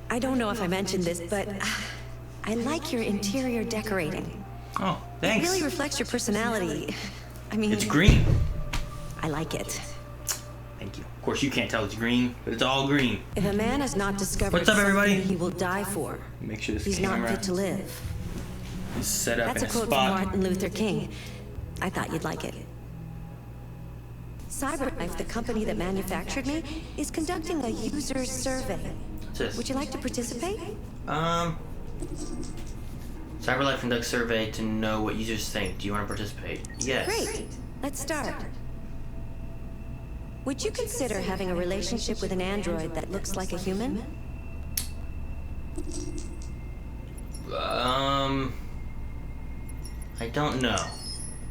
I don't know if I mentioned this, but I like your interior decorating. Oh, thanks. It really reflects your personality. I mean... It's green. I like it. Thank you. Of course, you can't tell it's green, but it's all green. If a man has not discovered What's up, everybody? something he will die for, Make sure this he's camera not fit to live. is set up That's in a a quote from spot. Martin Luther King. I thought you'd like it. CyberLife, the company that manufactured me, is conducting a user survey. What's this? Would you like to participate? CyberLife conducts survey to know what users think. Do you want to participate? Yes. Great. Let's start. Would you consider having a relationship with an android that looks like a human? I don't know.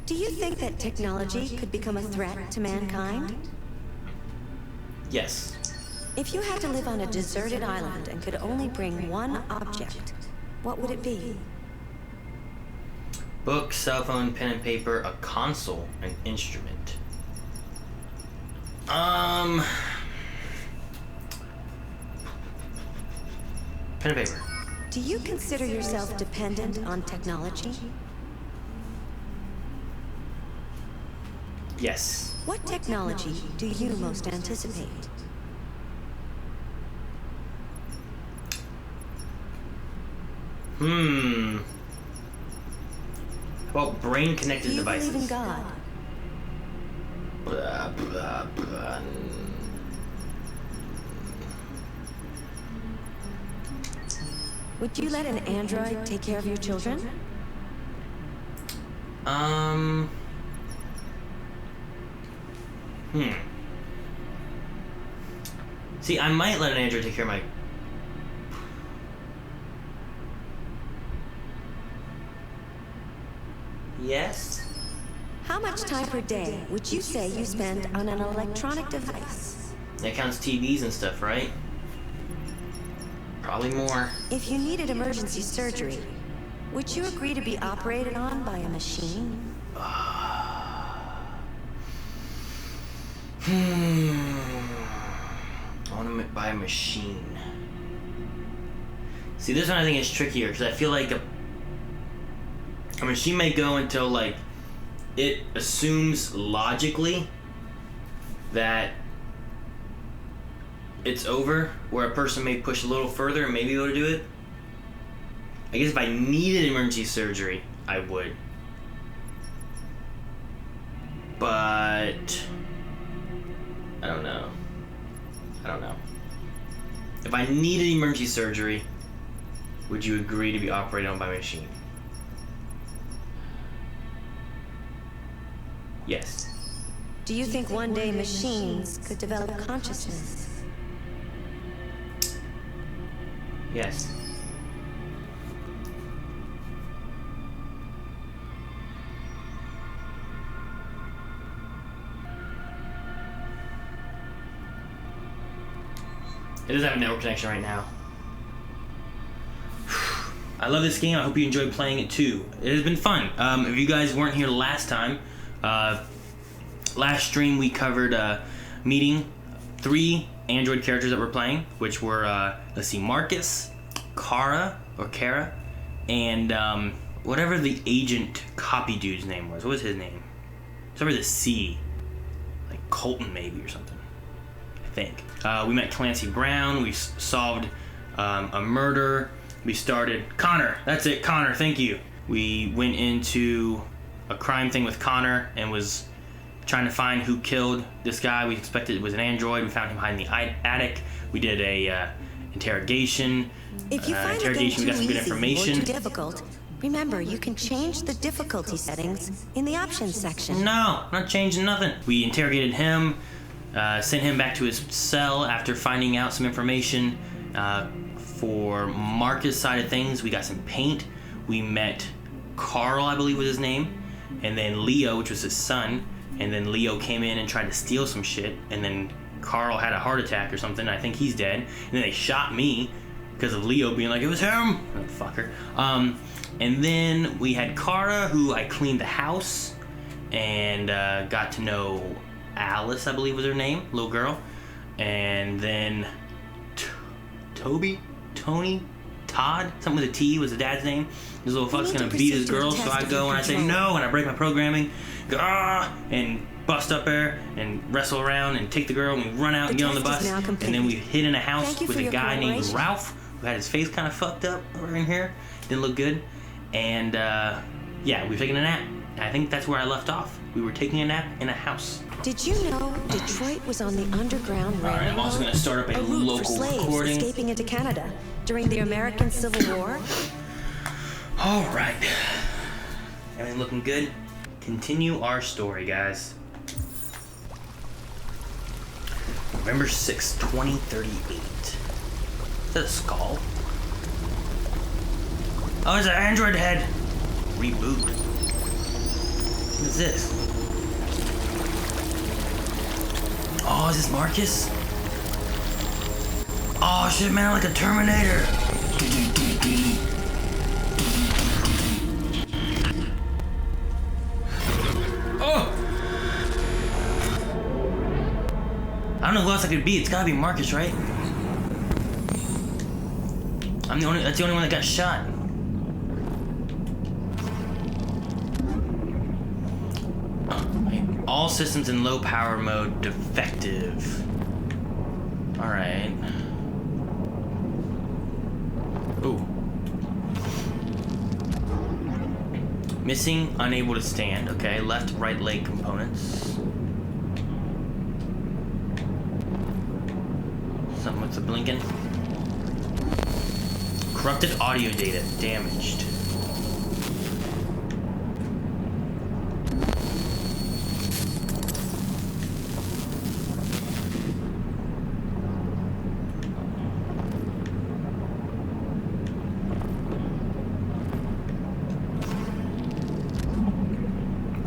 Do you think that technology could become a threat to mankind? Yes. If you had to live on a deserted island and could only bring one object, what would it be? Book, cell phone, pen and paper, a console, an instrument. Pen and paper. Do you consider yourself dependent on technology? Yes. What technology do you most anticipate? How about brain-connected Do you devices? believe in God? Blah, blah, blah. Would you let an android take care of your children? See, I might let an android take care of my... Yes? How much time per day would you say you spend on an electronic device? That counts TVs and stuff, right? Probably more. If you needed emergency surgery, would you agree to be operated on by a machine? I want to buy a machine. See, this one I think is trickier because I feel like a machine may go until like it assumes logically that it's over, where a person may push a little further and maybe be able to do it. I guess if I needed emergency surgery, I would. But I don't know. If I needed emergency surgery, would you agree to be operated on by a machine? Yes. Do you think one day machines could develop consciousness? Yes. It doesn't have a network connection right now. I love this game. I hope you enjoyed playing it too. It has been fun. If you guys weren't here last time, last stream we covered meeting 3 Android characters that we're playing, which were, let's see, Markus, Kara, and whatever the agent copy dude's name was. What was his name? Something with a C. Like Colton maybe or something. I think. We met Clancy Brown. We solved a murder. We started... Connor! That's it, Connor, thank you. We went into a crime thing with Connor and was trying to find who killed this guy. We expected it was an android. We found him hiding in the attic. We did a interrogation. If you find the game too easy or too difficult, remember you can change the difficulty settings in the options section. No, not changing nothing. We interrogated him, sent him back to his cell after finding out some information. For Markus' side of things, we got some paint. We met Carl, I believe was his name, and then Leo, which was his son, and then Leo came in and tried to steal some shit, and then Carl had a heart attack or something. I think he's dead. And then they shot me because of Leo being like, it was him. Oh, fucker. And then we had Kara, who I cleaned the house and got to know Alice, I believe was her name, little girl. And then Toby? Tony, Todd, something with a T was the dad's name. This little fuck's gonna beat his girl, so I go and I say no, and I break my programming, go and bust up there and wrestle around and take the girl, and we run out and get on the bus, and then we hid in a house with a guy named Ralph who had his face kind of fucked up over in here, didn't look good, and yeah, we were taking a nap. I think that's where I left off. We were taking a nap in a house. Did you know Detroit was on the Underground Railroad? Alright, I'm also going to start up a route local for slaves recording. Escaping into Canada during the American Civil War. Alright. Everything looking good? Continue our story, guys. November 6th, 2038. Is that a skull? Oh, it's an android head. Reboot. What is this? Oh, is this Markus? Oh shit, man, like a Terminator. Oh! I don't know who else I could be. It's gotta be Markus, right? That's the only one that got shot. All systems in low power mode defective. Alright. Ooh. Missing, unable to stand. Okay, left, right leg components. Something with the blinking. Corrupted audio data damaged.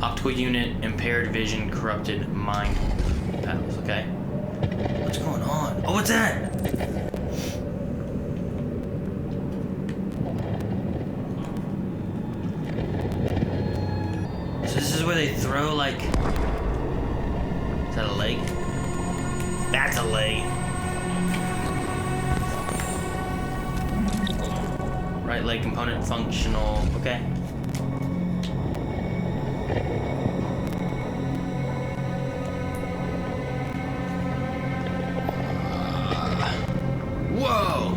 Optical unit, impaired vision, corrupted mind panels, okay? What's going on? Oh, what's that? So this is where they throw, like... Is that a leg? That's a leg. Right leg component functional, okay. Whoa!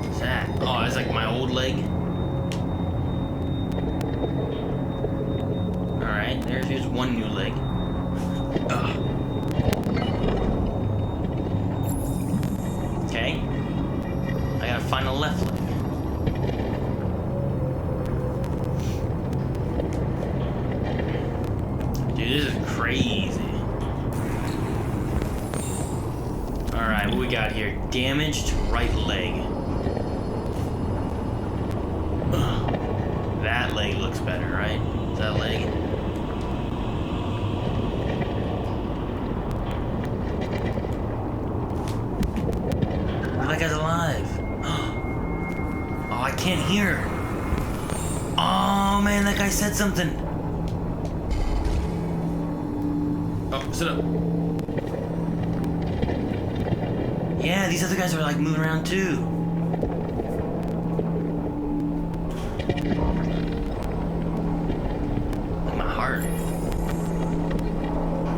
What's that? Oh, that's like my old leg. Alright, here's one new leg. Ugh. Okay. I gotta find a left leg. Dude, this is crazy. Alright, what we got here? Damaged right leg. Ugh. That leg looks better, right? Is that leg? Oh, that guy's alive. Oh, I can't hear. Oh, man, that guy said something. Oh, sit up. Yeah, these other guys are like moving around too. Like my heart. I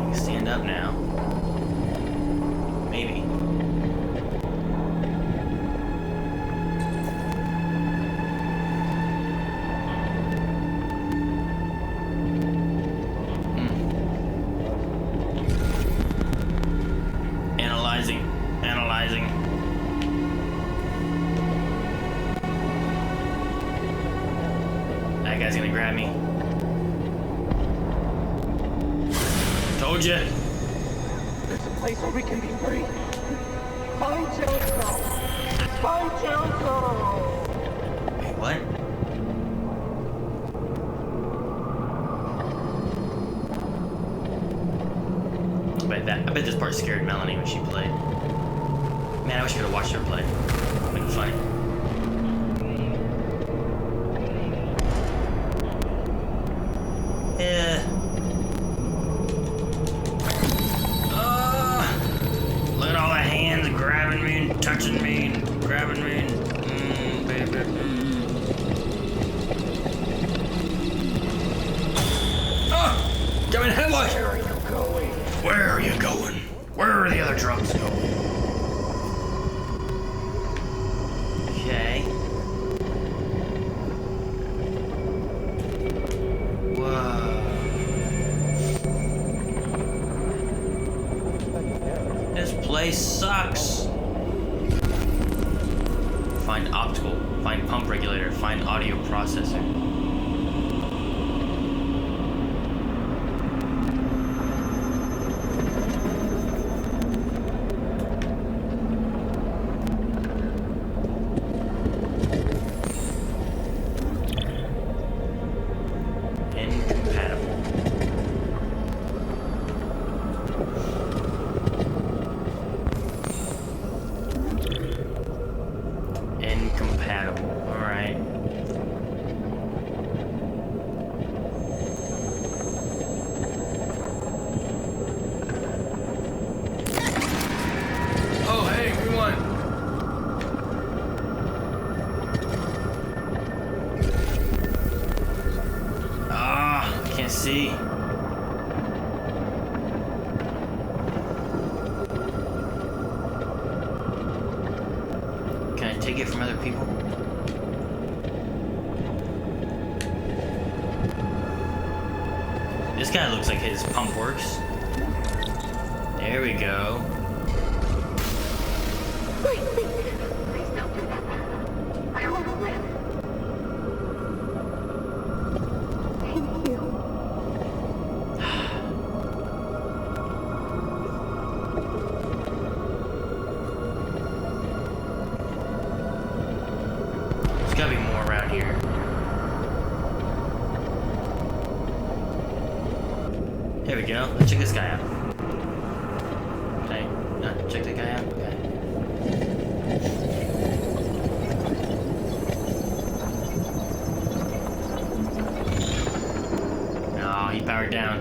can stand up now. Maybe. Analyzing. That guy's gonna grab me. Told you. There's a place where we can be free. Find yourself. Find yourself. Wait, what? I bet this part scared Melanie when she played. Man, I wish I could have watched her play. It'd been funny. Yeah. Look at all the hands grabbing me and touching me and grabbing me. Got me in a headlock! Where are you going? Where are you going? Where are the other trucks going? Okay. Whoa. This place sucks. Find optical. Find pump regulator. Find audio processor. Incompatible. Alright. Oh, hey, we won. Can't see. Can I take it from other people? This guy looks like his pump works. There we go. Please don't do that. I want to live. Thank you. There's gotta be more around here. Here we go. Let's check this guy out. Okay, check that guy out. Okay. Oh, he powered down.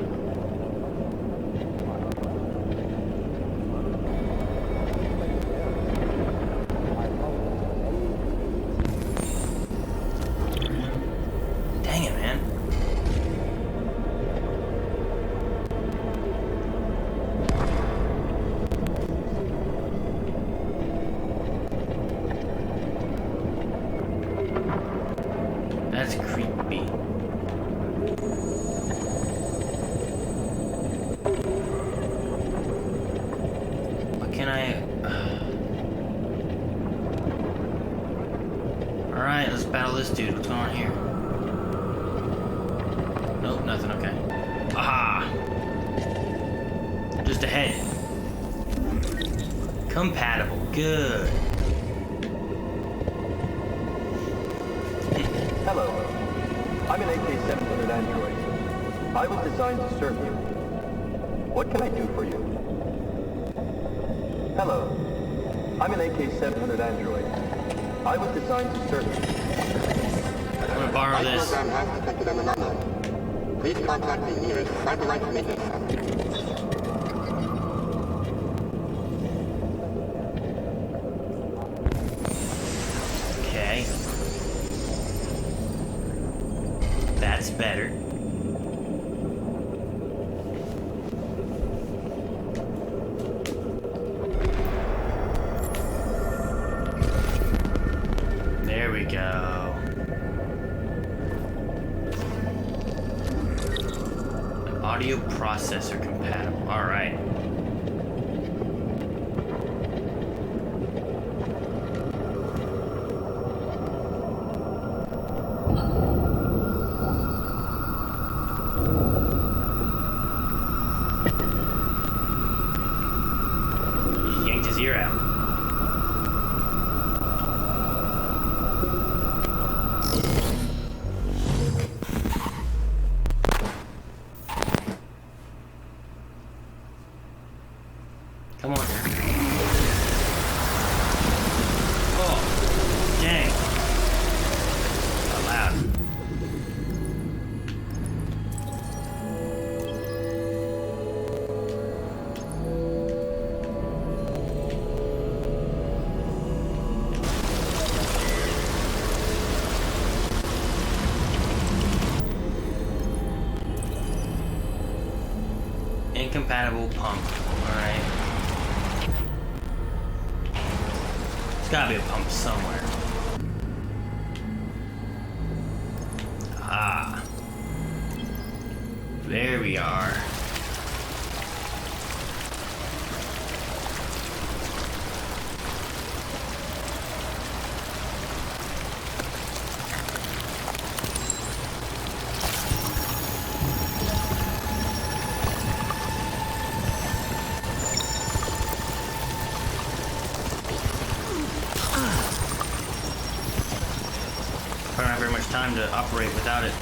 Dang it, man. That's creepy. What can I... Alright, let's battle this dude. What's going on here? Nope, nothing. Okay. Aha! Just ahead. Compatible. Good. Hello. I'm an AK-700 android. I was designed to serve you. What can I do for you? Hello. I'm an AK-700 android. I was designed to serve you. I'm gonna borrow this. program has detected an anomaly. Please contact the nearest CyberLife maintenance center. Okay. That's better. There we go. Audio processor compatible. All right. He yanked his ear out. compatible pump. Alright. There's gotta be a pump somewhere. Ah. There we are. I don't have very much time to operate without it.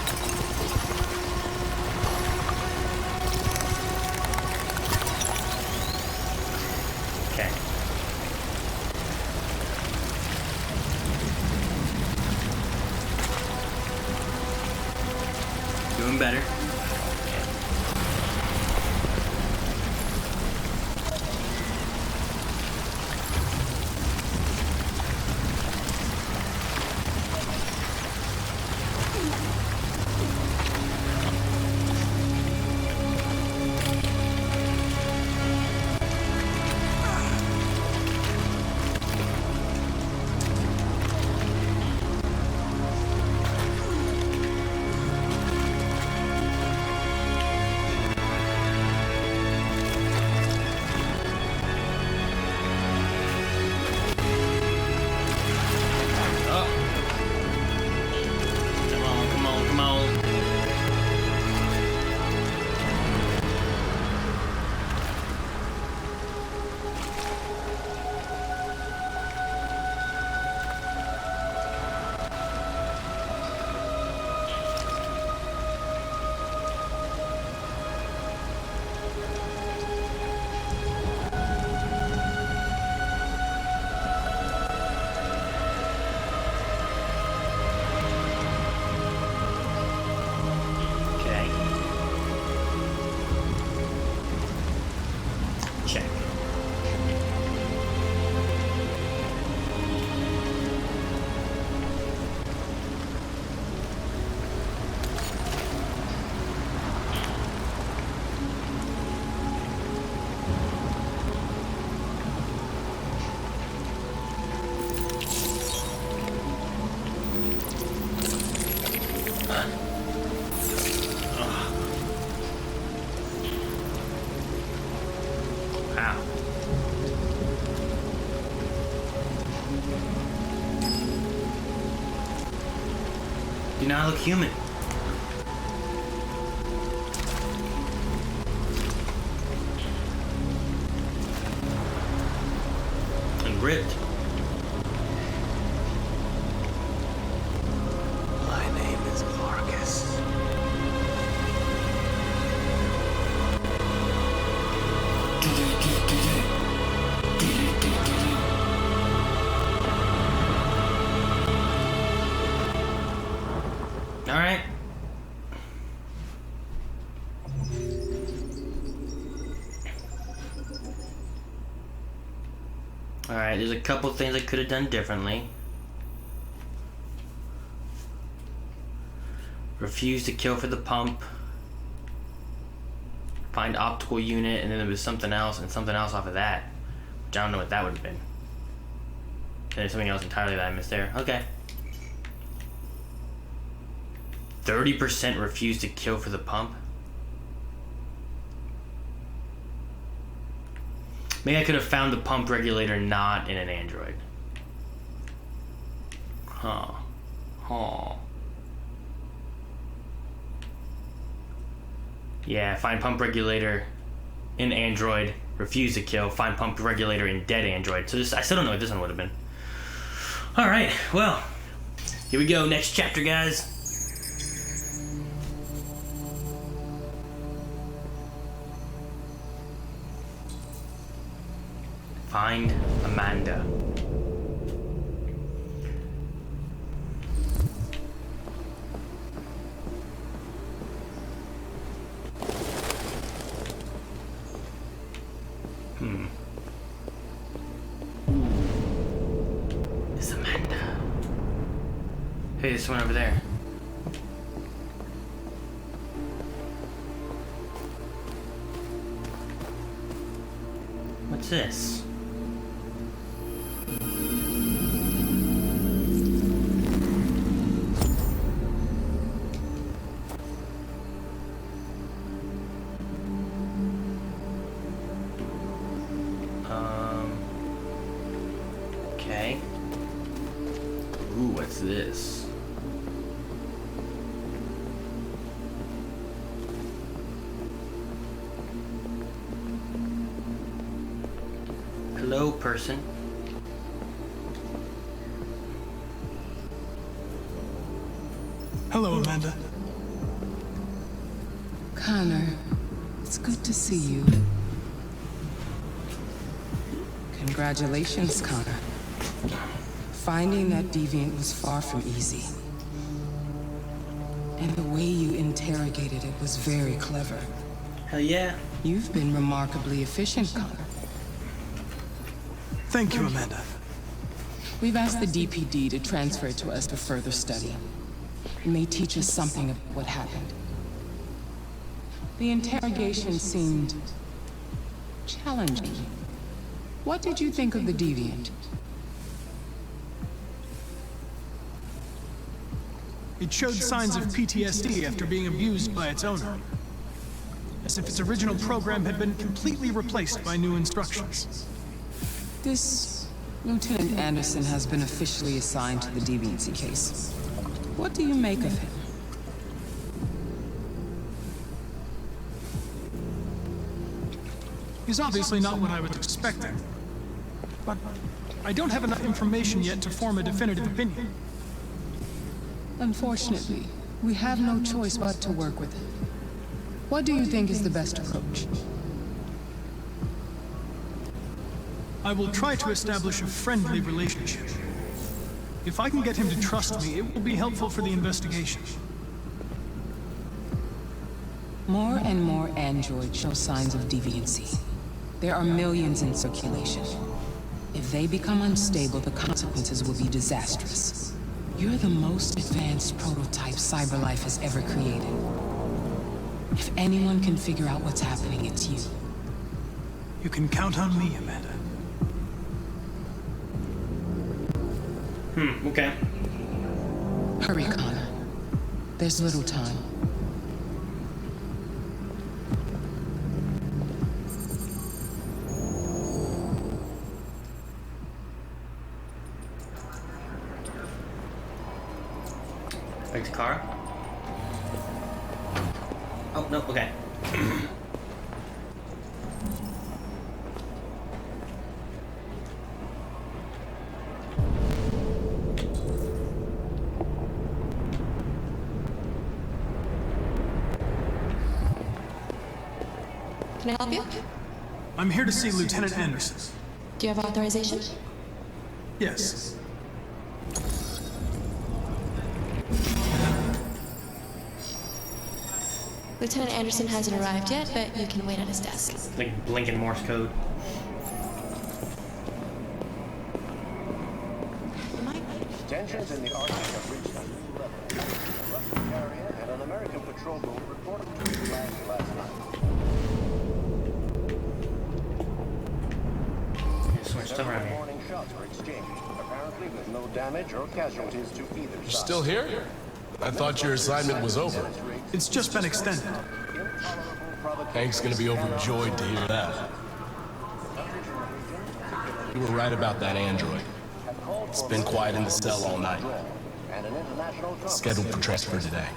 Okay. Doing better. Do not look human. And ripped. My name is Markus. All right. All right, there's a couple things I could have done differently. Refuse to kill for the pump. Find optical unit, and then there was something else and something else off of that. Which I don't know what that would have been. And there's something else entirely that I missed there. Okay. 30% refuse to kill for the pump. Maybe I could have found the pump regulator not in an android. Huh. Yeah, find pump regulator in android. Refuse to kill. Find pump regulator in dead android. So I still don't know what this one would have been. Alright, well. Here we go. Next chapter, guys. Find Amanda. It's Amanda. Hey, there's someone over there. this? Okay. Ooh, what's this? Hello, person. Hello, Amanda. Connor, it's good to see you. Congratulations, Connor. Finding that deviant was far from easy. And the way you interrogated it was very clever. Hell yeah. You've been remarkably efficient, Connor. Thank you, Amanda. We've asked the DPD to transfer it to us for further study. It may teach us something of what happened. The interrogation seemed challenging. What did you think of the deviant? It showed signs of PTSD after being abused by its owner. As if its original program had been completely replaced by new instructions. This Lieutenant Anderson has been officially assigned to the deviancy case. What do you make of him? He's obviously not what I was expecting. But I don't have enough information yet to form a definitive opinion. Unfortunately, we have no choice but to work with him. What do you think is the best approach? I will try to establish a friendly relationship. If I can get him to trust me, it will be helpful for the investigation. More and more androids show signs of deviancy. There are millions in circulation. If they become unstable, the consequences will be disastrous. You're the most advanced prototype CyberLife has ever created. If anyone can figure out what's happening, it's you. You can count on me, Amanda. Okay. Hurry, Connor. There's little time. Back to car. Oh, no, okay. Can I help you? I'm here to see Lieutenant Anderson. Do you have authorization? Yes. Lieutenant Anderson hasn't arrived yet, but you can wait at his desk. Like blinking Morse code. Tensions in the Arctic have reached a new level. A Russian carrier and an American patrol boat reportedly crashed last night. So much stuff around here. Warning shots were exchanged, apparently with no damage or casualties to either side. You're still here? I thought your assignment was over. It's just been extended. Hank's gonna be overjoyed to hear that. You were right about that android. It's been quiet in the cell all night. Scheduled for transfer today.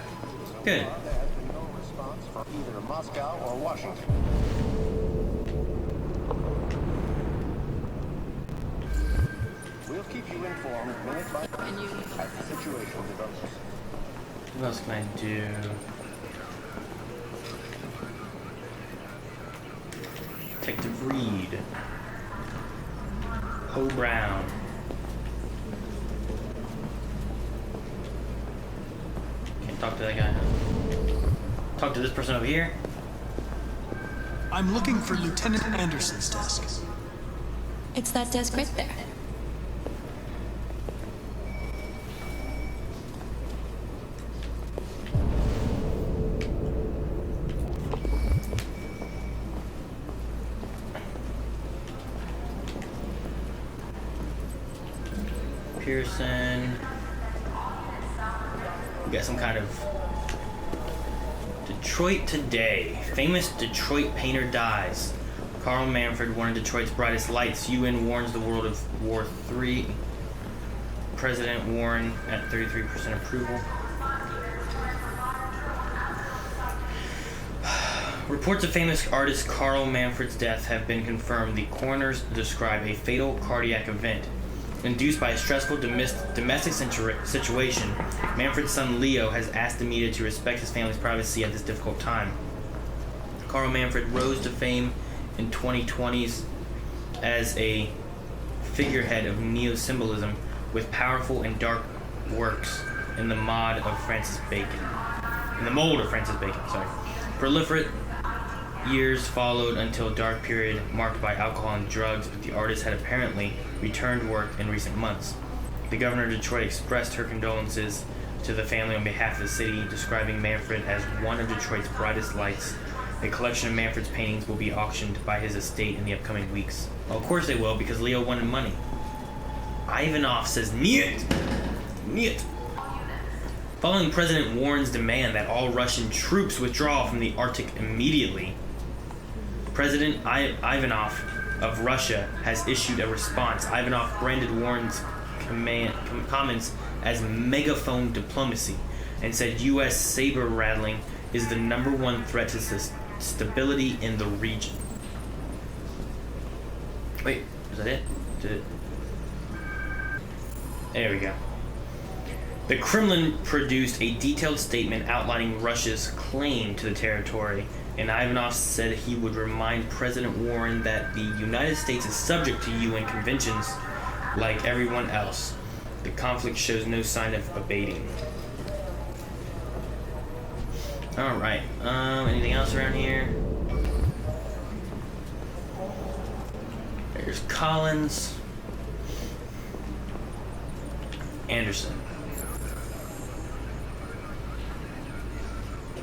Good. No response from either Moscow or Washington. We'll keep you informed minute by minute as the situation develops. What else can I do? Detective Reed. Ho Brown. Can't talk to that guy. Talk to this person over here. I'm looking for Lieutenant Anderson's desk. It's that desk right there. Pearson. We got some kind of Detroit today. Famous Detroit painter dies. Carl Manfred, one of Detroit's brightest lights. UN warns the world of War III. President Warren at 33% approval. Reports of famous artist Carl Manfred's death have been confirmed. The coroners describe a fatal cardiac event induced by a stressful domestic situation. Manfred's son Leo has asked the media to respect his family's privacy at this difficult time. Carl Manfred rose to fame in 2020s as a figurehead of neo-symbolism with powerful and dark works in the mold of Francis Bacon. Proliferate years followed until a dark period marked by alcohol and drugs, but the artist had apparently returned work in recent months. The governor of Detroit expressed her condolences to the family on behalf of the city, describing Manfred as one of Detroit's brightest lights. A collection of Manfred's paintings will be auctioned by his estate in the upcoming weeks. Well, of course they will, because Leo wanted money. Ivanov says, "Niet! Niet!" Following President Warren's demand that all Russian troops withdraw from the Arctic immediately, President Ivanov of Russia has issued a response. Ivanov branded Warren's comments as megaphone diplomacy and said U.S. saber rattling is the #1 threat to stability in the region. Wait, is that it? Did it? There we go. The Kremlin produced a detailed statement outlining Russia's claim to the territory, and Ivanov said he would remind President Warren that the United States is subject to UN conventions like everyone else. The conflict shows no sign of abating. Alright, anything else around here? There's Collins. Anderson.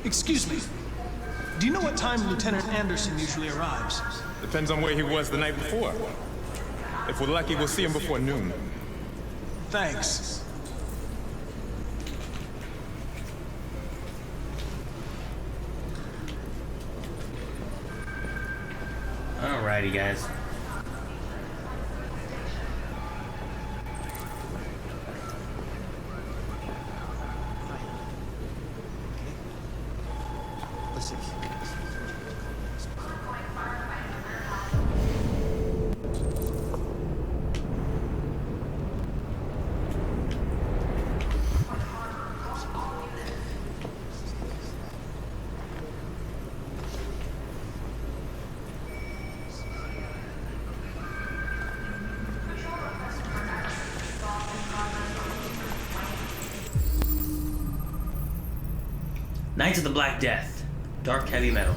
Excuse me. Do you know what time Lieutenant Anderson usually arrives? Depends on where he was the night before. If we're lucky, we'll see him before noon. Thanks. Alrighty, guys. Knights of the Black Death. Dark heavy metal.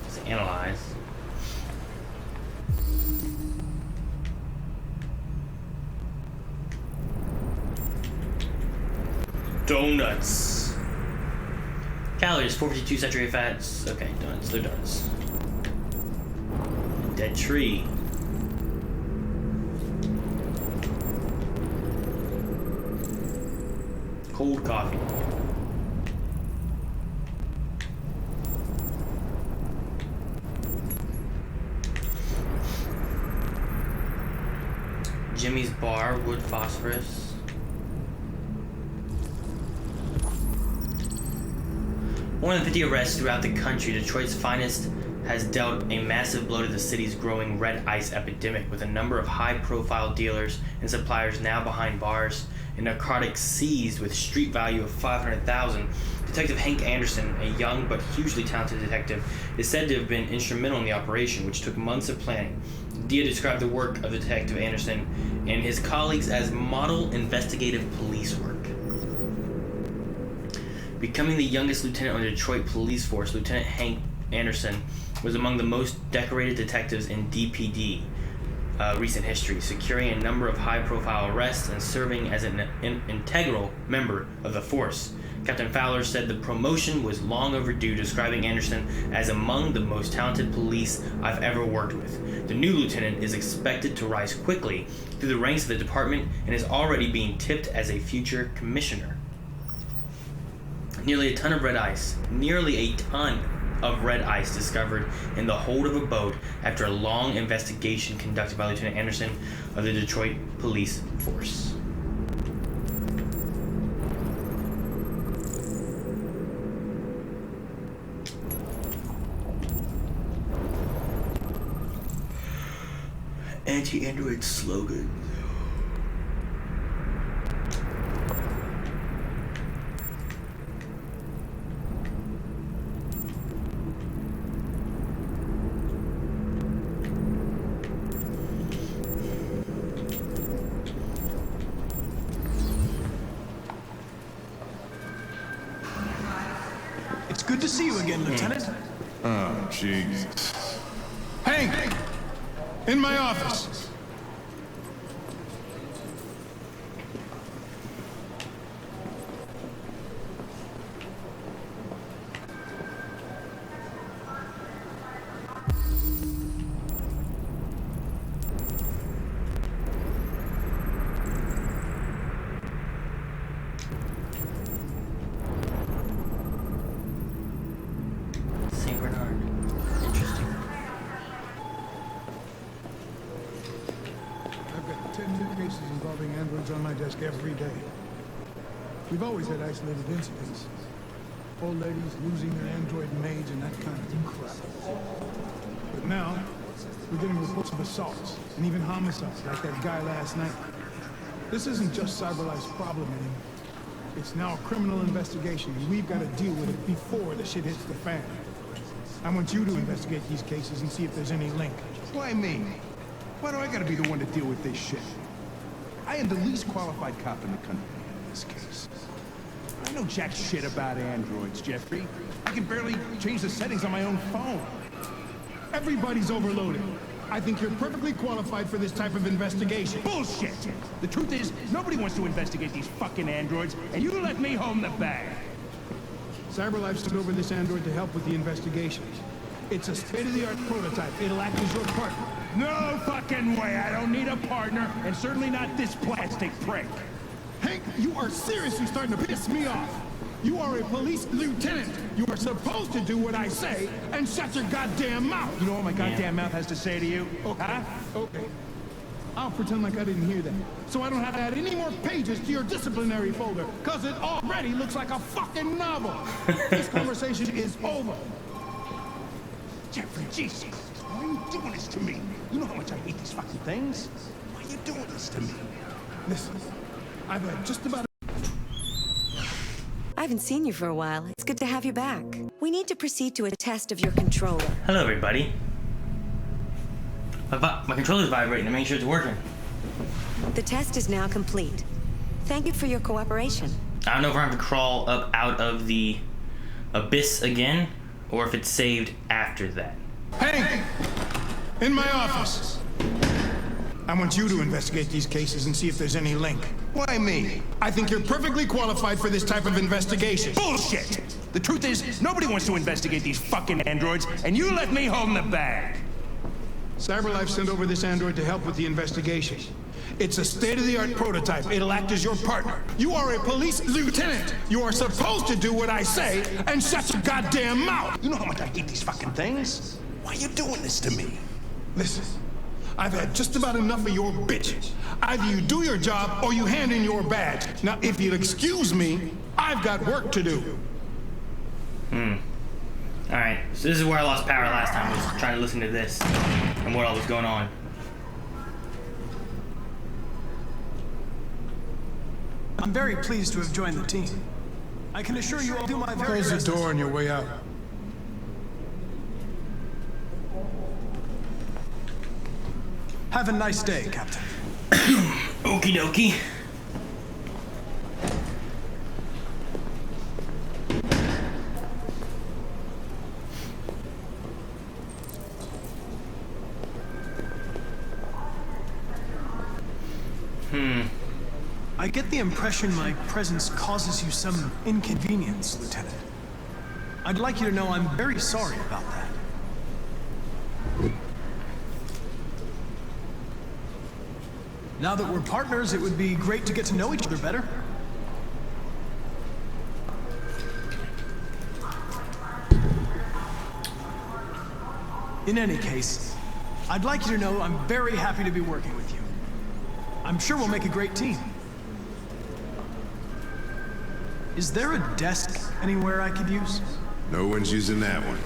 Let's analyze. Donuts. Calories, 452 saturated fats. Okay, donuts, they're donuts. Dead tree. Cold coffee. Jimmy's Bar, wood phosphorus. More than 50 arrests throughout the country. Detroit's finest has dealt a massive blow to the city's growing red ice epidemic, with a number of high-profile dealers and suppliers now behind bars and narcotics seized with street value of $500,000. Detective Hank Anderson, a young but hugely talented detective, is said to have been instrumental in the operation, which took months of planning. Dia described the work of Detective Anderson and his colleagues as model investigative police work. Becoming the youngest lieutenant on the Detroit police force, Lieutenant Hank Anderson was among the most decorated detectives in DPD recent history, securing a number of high-profile arrests and serving as an integral member of the force. Captain Fowler said the promotion was long overdue, describing Anderson as among the most talented police I've ever worked with. The new lieutenant is expected to rise quickly through the ranks of the department and is already being tipped as a future commissioner. Nearly a ton of red ice discovered in the hold of a boat after a long investigation conducted by Lieutenant Anderson of the Detroit Police Force. Anti-android slogan. It's good to see you again, Lieutenant. Oh, Jesus. Hank! In my office. St. Bernard. Interesting. I've got 10 new cases involving androids on my desk every day. We've always had isolated incidents. Old ladies losing their android maids and that kind of crap. But now, we're getting reports of assaults and even homicides like that guy last night. This isn't just CyberLife's problem anymore. It's now a criminal investigation, and we've got to deal with it before the shit hits the fan. I want you to investigate these cases and see if there's any link. Why me? Why do I gotta be the one to deal with this shit? I am the least qualified cop in the country in this case. I know jack shit about androids, Jeffrey. I can barely change the settings on my own phone. Everybody's overloaded. I think you're perfectly qualified for this type of investigation. Bullshit! The truth is, nobody wants to investigate these fucking androids, and you let me home the bag. CyberLife sent over this android to help with the investigation. It's a state-of-the-art prototype. It'll act as your partner. No fucking way! I don't need a partner, and certainly not this plastic prick. Hank, you are seriously starting to piss me off. You are a police lieutenant. You are supposed to do what I say and shut your goddamn mouth. You know what my goddamn mouth has to say to you? Okay. Huh? Okay. I'll pretend like I didn't hear that. So I don't have to add any more pages to your disciplinary folder, because it already looks like a fucking novel. This conversation is over. Jeffrey, Jesus, why are you doing this to me? You know how much I hate these fucking things? Why are you doing this to me? Listen, I've had just about... I haven't seen you for a while. It's good to have you back. We need to proceed to a test of your controller. Hello, everybody. My controller's vibrating to make sure it's working. The test is now complete. Thank you for your cooperation. I don't know if we're going to crawl up out of the abyss again, or if it's saved after that. Hank! In my office. I want you to investigate these cases and see if there's any link. Why me? I think you're perfectly qualified for this type of investigation. Bullshit! The truth is, nobody wants to investigate these fucking androids, and you let me home the bag. CyberLife sent over this android to help with the investigation. It's a state-of-the-art prototype. It'll act as your partner. You are a police lieutenant. You are supposed to do what I say and shut your goddamn mouth. You know how much I hate these fucking things? Why are you doing this to me? Listen, I've had just about enough of your bitches. Either you do your job or you hand in your badge. Now, if you'll excuse me, I've got work to do. Alright, so this is where I lost power last time, was trying to listen to this and what all was going on. I'm very pleased to have joined the team. I can assure you I'll do my very best. Close the door on your way out. Have a nice day, Captain. Okie dokie. I get the impression my presence causes you some inconvenience, Lieutenant. I'd like you to know I'm very sorry about that. Now that we're partners, it would be great to get to know each other better. In any case, I'd like you to know I'm very happy to be working with you. I'm sure we'll make a great team. Is there a desk anywhere I could use? No one's using that one.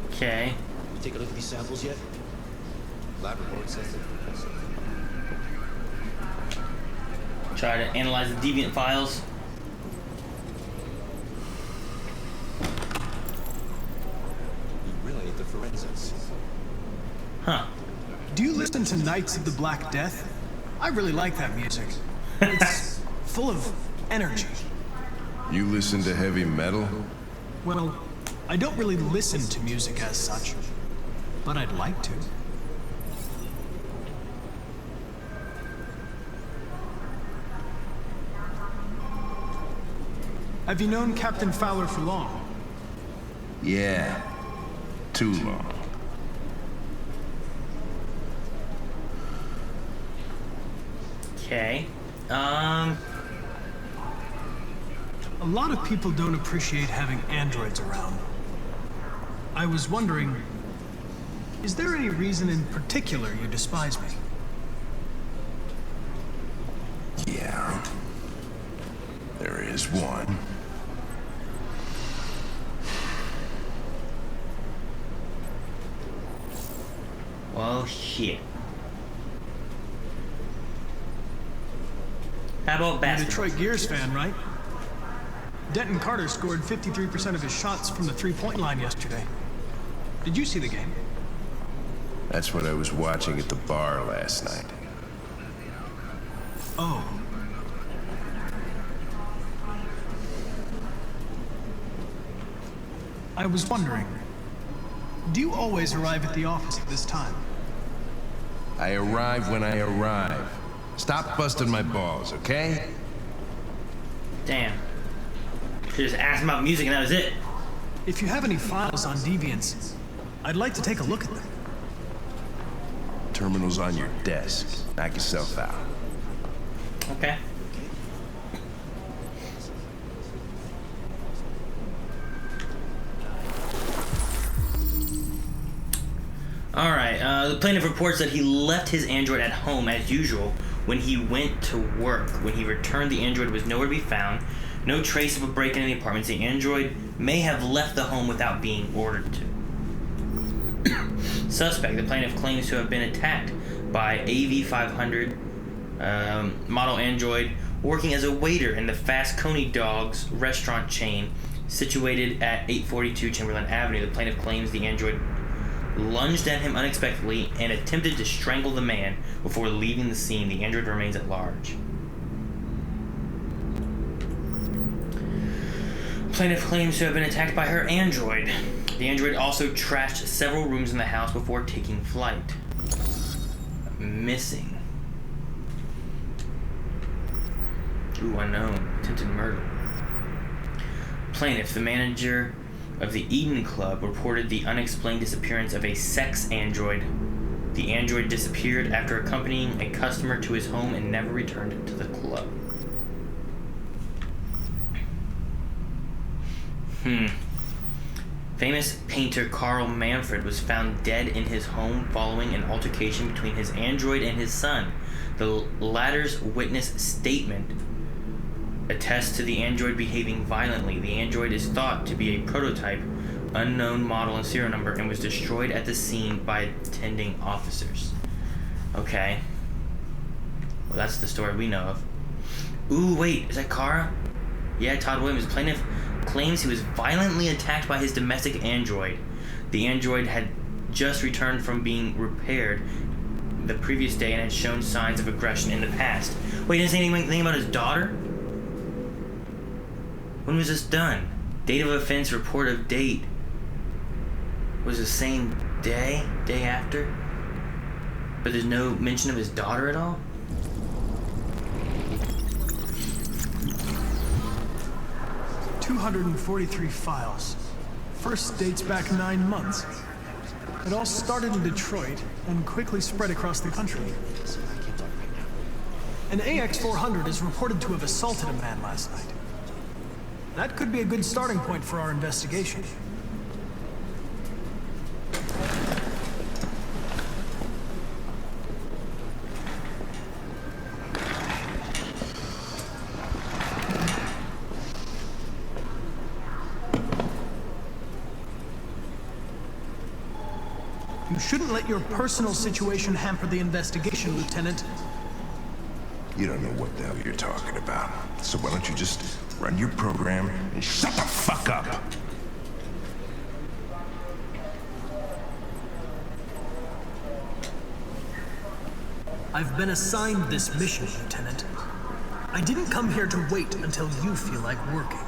Okay. You take a look at these samples yet? Lab report says it. Try to analyze the deviant files. You really need the forensics. Huh. Do you listen to Knights of the Black Death? I really like that music. It's full of energy. You listen to heavy metal? Well, I don't really listen to music as such, but I'd like to. Have you known Captain Fowler for long? Yeah. Too long. Okay. A lot of people don't appreciate having androids around. I was wondering, is there any reason in particular you despise me? Yeah. There is one. Well, shit. How about You're a basketball? Detroit Gears fan, right? Denton Carter scored 53% of his shots from the three-point line yesterday. Did you see the game? That's what I was watching at the bar last night. Oh. I was wondering, do you always arrive at the office at this time? I arrive when I arrive. Stop busting my balls, okay? Damn. Should've just asked him about music and that was it. If you have any files on deviants, I'd like to take a look at them. Terminal's on your desk. Knock yourself out. Okay. Alright, the plaintiff reports that he left his android at home as usual when he went to work. When he returned, the android was nowhere to be found. No trace of a break-in in the apartments. The android may have left the home without being ordered to. Suspect, the plaintiff claims to have been attacked by AV-500 model android working as a waiter in the Fast Coney Dogs restaurant chain situated at 842 Chamberlain Avenue. The plaintiff claims the android lunged at him unexpectedly and attempted to strangle the man before leaving the scene. The android remains at large. Plaintiff claims to have been attacked by her android. The android also trashed several rooms in the house before taking flight. Missing. Ooh, unknown. Attempted murder. Plaintiff, the manager of the Eden Club, reported the unexplained disappearance of a sex android. The android disappeared after accompanying a customer to his home and never returned to the club. Famous painter Carl Manfred was found dead in his home following an altercation between his android and his son. The latter's witness statement attests to the android behaving violently. The android is thought to be a prototype, unknown model and serial number, and was destroyed at the scene by attending officers. Okay. Well, that's the story we know of. Ooh, wait, is that Kara? Yeah, Todd Williams. The plaintiff claims he was violently attacked by his domestic android. The android had just returned from being repaired the previous day and had shown signs of aggression in the past. Wait, he didn't say anything about his daughter? When was this done? Date of offense, report of date. was the same day after, but there's no mention of his daughter at all. 243 files. First dates back 9 months. It all started in Detroit and quickly spread across the country. An AX-400 is reported to have assaulted a man last night. That could be a good starting point for our investigation. You shouldn't let your personal situation hamper the investigation, Lieutenant. You don't know what the hell you're talking about. So why don't you just run your program and shut the fuck up? I've been assigned this mission, Lieutenant. I didn't come here to wait until you feel like working.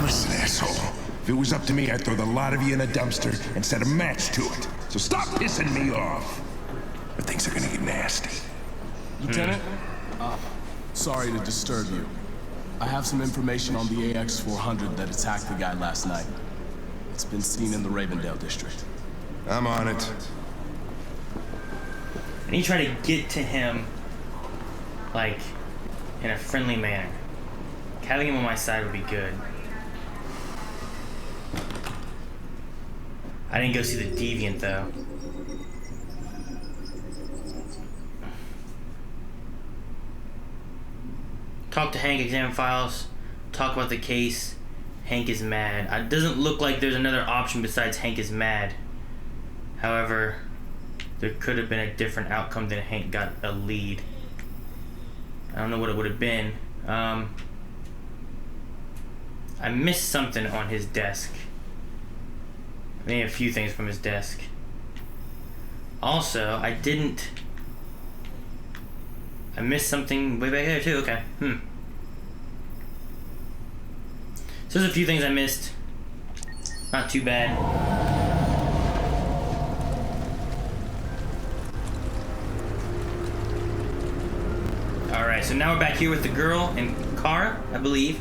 Listen, asshole. If it was up to me, I'd throw the lot of you in a dumpster and set a match to it. So stop pissing me off. Or things are gonna get nasty. Lieutenant? Sorry to disturb you. I have some information on the AX-400 that attacked the guy last night. It's been seen in the Ravendale district. I'm on it. I need to try to get to him, like, in a friendly manner. Having him on my side would be good. I didn't go see the Deviant, though. Talk to Hank, examine files, talk about the case. Hank is mad. It doesn't look like there's another option besides Hank is mad. However, there could have been a different outcome than Hank got a lead. I don't know what it would have been. I missed something on his desk. Maybe a few things from his desk. Also, I missed something way back there too, okay. So there's a few things I missed. Not too bad. Alright, so now we're back here with the girl and Kara, I believe.